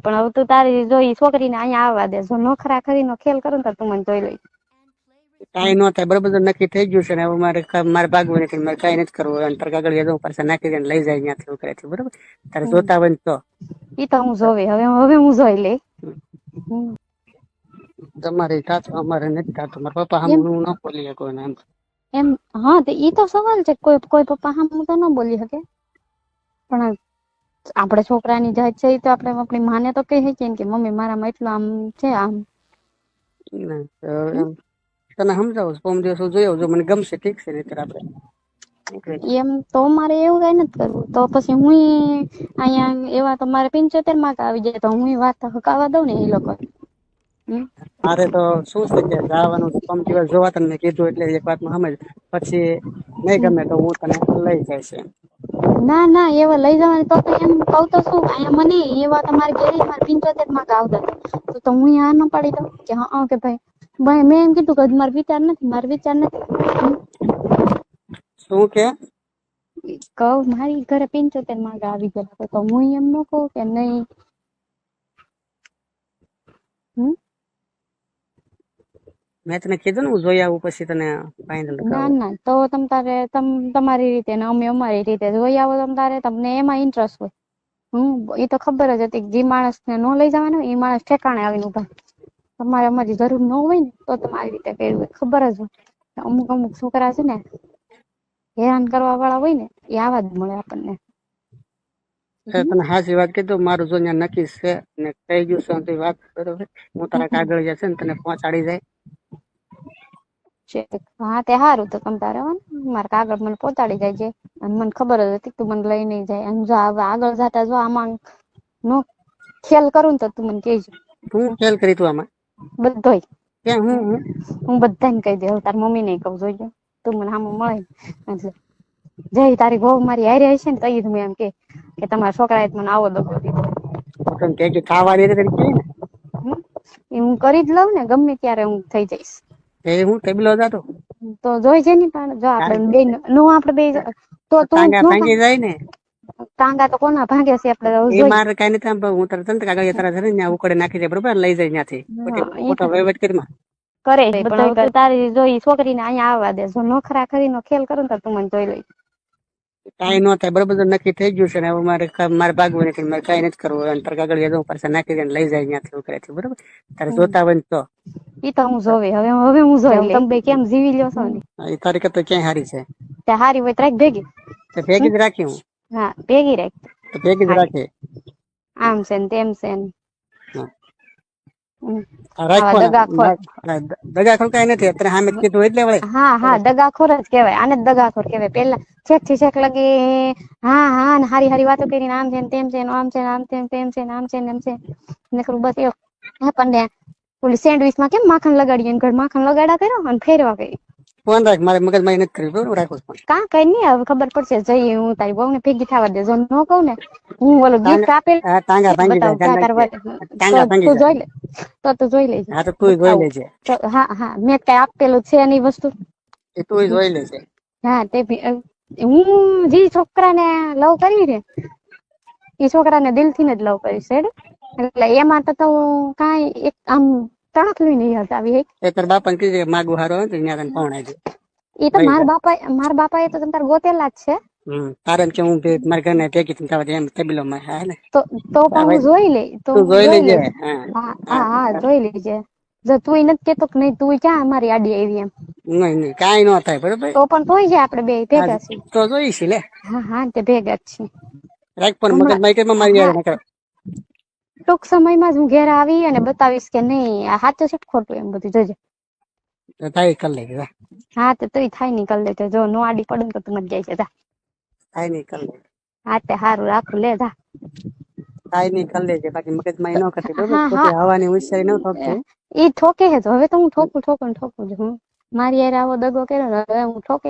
પણ હવે તું તારી જોઈ છોકરીને અહીંયા આવવા દે. જો નોખરા કરીને ખેલ કરું તો તું મને જોઈ લઈ. કાંઈ ન થાય બરોબર, નક્કી થઈ ગયું છે ને હવે મારે ભાગવું નથી, મારે કાંઈ નથી કરવું. અંતર કાગળ જવું પાછા નાખી દે લઈ જાય ત્યાંથી કરે છે બરોબર. તારે જોતા હોય તો ઈ તો હું જોવે હવે હું જોઈ લે. તમારે થાતું અમારે નથી થાતું. મારા પપ્પા સામે હું ન બોલી કોઈને એમ. હા તો ઈ તો સવાલ છે, કોઈ પપ્પા સામે તો ન બોલી શકે, પણ આપણે છોકરાની જાત છે તો આપણે આપણી માને તો કહી શકીએ કે મમ્મી મારામાં એટલું આમ છે આમ. તને સમજાવું છું, પરમ દિવસ જોઈ આવજો, મને ગમશે ઠીક છે, નહીતર આપણે એમ તો મારે એવું કઈ નથી કરવું. તો પછી હું અહીંયા એવા તો મારે 75 માર્ક આવી જાય તો હું વાત હકાવા દઉં ને એ લોકો. મારે તો શું છે કે જવાનું પરમ દિવસ જોવા તને કીધું એટલે એક વાતમાં સમજ, પછી નહીં ગમે તો હું તને લઈ જઈશ. ના એવા લઈ જવાની તો એમ કહું તો શું અહીંયા મને એવા તમારે ઘેરી મારે 75 માર્ક આવતા તો હું આ ન પાડી દઉં કે હા કે ભાઈ મેં એમ કીધું કે મારો વિચાર નથી. શું કે કહું મારી ઘરે 75 માર્ક આવી ગયા તો હું એમ ન કહું કે નહીં. મેં તને કીધું ને હું જોઈ આવું પછી તને ફાઇનલ કરું. ના તો તમારી રીતે ને અમે અમારી રીતે જોઈ આવો તમને એમાં ઇન્ટરેસ્ટ હોય. એ તો ખબર જ હતી કે જે માણસને ન લઈ જવાનો એ માણસ ઠેકાણે આવીને ઉભા. તમારે અમારી જરૂર ન હોય ને તો તમારી રીતે કર્યું હોય, ખબર જ હોય. અમુક છોકરા છે ને હેરાન કરવા વાળા હોય ને એ આવા જ મળે આપણને. તને હાચી વાત કીધું, મારું જો ત્યાં નક્કી છે ને થઈ ગયું છે વાત બરોબર. હું તારા કાગળ જશે ને તને પહોંચાડી જાય. હા તે સારું તો તમ તારે મારા કાગળ મને પહોંચાડી જાય છે અને મને ખબર જ હતી તું મને લઈ નહીં જાય. અને જો આગળ જતા જો આમાં નો ખેલ કરું ને તો તું મને કહેજો. હું ખેલ કરી તું આમાં બધોય ક્યાં હું બધાને કહી દઉં. તારી મમ્મી ને કહું જોઈજો તું મને આમ મળે એટલે જઈ તારી બહુ મારી હારે હશે ને તો એમ કે તમારા છોકરાએ મને આવો દગો દીધો. હું કરી જ લઉં ને ગમે ત્યારે હું થઈ જઈશ. હું ટેબલો જાતો તો જોઈ છે ને જો આપણે બે નો આપણે બે તો તું ભાંગી જાય ને ટાંગા તો કોના ભાંગે છે આપણે મારે કઈ નથી. હું તરત કાગળ તારા ઉકળે નાખી દે બરોબર, લઈ જાય ત્યાંથી મોટો વહીવટ કરી કરે. પણ તારી જોઈ છોકરીને અહીંયા આવવા દે. જો નોખરા કરીને ખેલ કરું તો તું મને જોઈ લઈ. કાંઈ ન થાય બરોબર, નક્કી થઈ ગયું છે ને હવે મારે ભાગવું નથી, મારે કાંઈ નથી કરવું. અંતર કાગળ જવું પાછા નાખી દે લઈ જાય ત્યાંથી કરે છે બરોબર. તારે જોતા હોય તો ઈ તો હું જોવે હવે હું જોઈ તમે બે કેમ જીવી લ્યો છો ને એ તારી કરતા ક્યાંય હારી છે. ત્યાં હારી હોય ત્રાક ભેગી ભેગી જ રાખી હું. હા ભેગી રાખ તો ભેગી જ રાખી. આમ છે ને તેમ છે ને દગાખોર કઈ નથી અત્યારે સામે કીધું એટલે વળે. હા દગાખોર જ કહેવાય. આને જ દગાખોર કહેવાય. પેલા છેક થી છેક લગી હા ને હારી વાતો કરીને આમ છે ને તેમ છે ને આમ છે ને આમ તેમ છે ને આમ છે ને એમ છે ને કરું બસ એવું. પણ ઓલી સેન્ડવીચ માં કેમ માખણ લગાડીએ ઘર માખણ લગાડા કર્યો અને ફેરવા કરી. ફોન રાખ, મારે મગજ મારી નથી કરી બરોબર, રાખો ફોન. કા કઈ નહીં હવે ખબર પડશે. જઈએ હું તારી બહુ ને ભેગી થવા દે. જો ન કહું ને હું ઓલું ગિફ્ટ આપેલ ટાંગા ભાંગી જાય તું જોઈ લે તો તું જોઈ લેજે. હા તો તું જોઈ લેજે. હા મેં કઈ આપેલું છે એની વસ્તુ એ તું જોઈ લેજે. હા તે હું જે છોકરાને લવ કરી ને એ છોકરાને દિલ થી જ લવ કરીશ એટલે એમાં તો કાંઈ એક આમ તણક લઈ નહીં આવી. તાર બાપા ને કીધું માગું હારો હોય તો ત્યાં તને પહોંચાડી દે. એ તો મારા બાપા એ તો તાર ગોતેલા જ છે. તારે કે હું મારા ઘરને ભેગી થવા એમ ટેબલો માં હા ને તો પણ હું જોઈ લે તો જોઈ લેજે. હા જોઈ લેજે. જો તું નથી કેતો કે નહીં તું ક્યાં અમારી આડી આવી એમ નહીં કાંઈ ન થાય બરોબર. તો પણ તોય છે આપણે બે ભેગા છીએ તો જોઈશ લે. હા તે ભેગા જ છીએ. રાખ પણ મગજ મારી મારી યાર ટૂંક સમયમાં જ હું ઘેર આવી અને બતાવીશ કે નહીં આ સાચું છે ખોટું એમ બધું જોજે. થાય કરી લેજે. હા તો તું થાય નહીં કરી લેજે. જો નો આડી પડે તો તું મત જાય છે. થાય નહીં કરી લેજે. હા તે સારું રાખું લે જા. થાય નહીં કરી લેજે બાકી મગજ મારી ન કરતી બરોબર. હવાની હોશિયારી ન ઠોકતી. ઈ ઠોકે છે હવે તો હું ઠોકું જ હું. મારી યાર આવો દગો કર્યો હવે હું ઠોકે